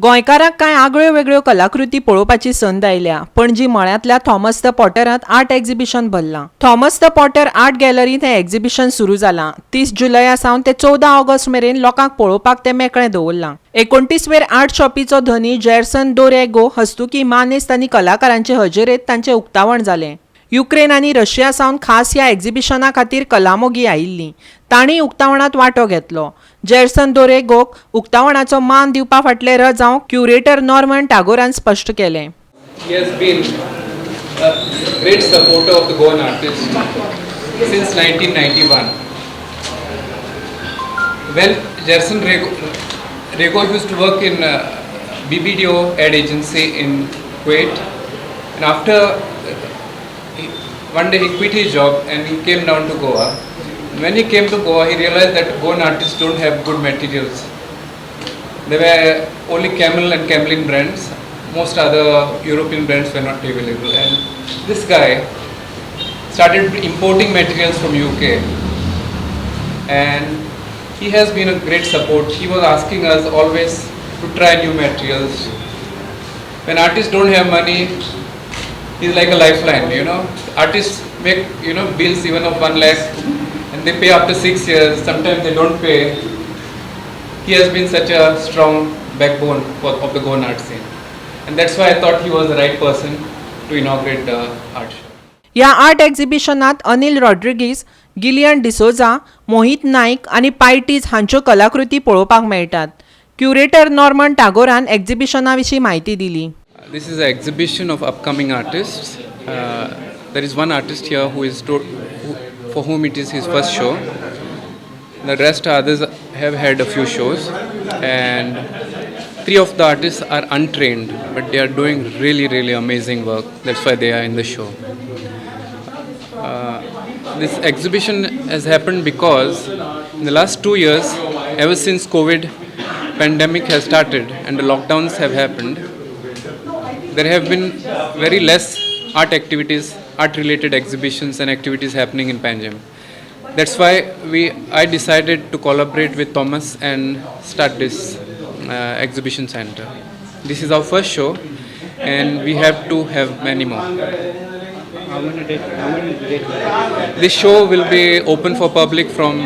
गोंयकारांक कांय आगळ्यो वेगळ्यो कलाकृती पळोवपाची संद आयल्या. पणजी मळ्यांतल्या थॉमस द पॉटरांत आर्ट एक्झिबिशन भरलां. थॉमस द पॉटर आर्ट गॅलरींत हें एक्झिबिशन सुरू जालां. 30 जुलया सावन ते 14 ऑगस्ट मेरेन लोकांक पळोवपाक तें मेकळें दवरलां. 29वेर आर्ट शॉपीचो धनी जेरसन दोरेगो हस्तुकी मानेस्त आनी कलाकारांचे हजेरेंत तांचें उक्तावण जालें. युक्रेन आनी रशिया सावन खास ह्या एक्झिबिशना खातीर कलामोगी आयिल्लीं. तांणी उक्तावणांत वांटो घेतलो. जेरसन दोरेगोक उक्तावणाचो मान दिवपा फाटलें रजांव क्युरेटर नॉर्मन टागोरान स्पश्ट केलें. He has been a great supporter of the Goan artists since 1991. When Gerson Rego used to work in BBDO ad agency in Kuwait, and after one day he quit his job and he came down to Goa. When he came to Goa, he realized that Goan artists don't have good materials. There were only Camel and Camlin brands. Most other European brands were not available. And this guy started importing materials from UK. And he has been a great support. He was asking us always to try new materials. When artists don't have money, he's like a lifeline, you know. Artists make, bills even of 1 lakh. And they pay after 6 years, sometimes they don't pay. He has been such a strong backbone of the Goan art scene. And that's why I thought he was the right person to inaugurate the art show. ह्या art एक्झिबिशनांत Anil Rodrigues, Gillian D'Souza, मोहित नाईक आनी पायटीज हांच्यो कलाकृती पळोवपाक मेळटात. Curator Norman टागोरान एक्झिबिशना विशीं म्हायती दिली. This is an exhibition of upcoming artists. There is one artist here for whom it is his first show. The rest others have had a few shows, and 3 of the artists are untrained, but they are doing really, really amazing work. That's why they are in the show. This exhibition has happened because in the last 2 years, ever since COVID pandemic has started and the lockdowns have happened, there have been very less art activities, art-related exhibitions and activities happening in Panjim. That's why I decided to collaborate with Thomas and start this exhibition center. This is our first show, and we have to have many more. How many dates? This show will be open for public from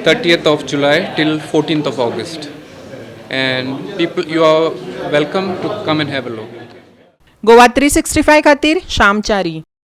30th of July till 14th of August. And you are welcome to come and have a look. Goa 365 खातीर श्याम च्यारी.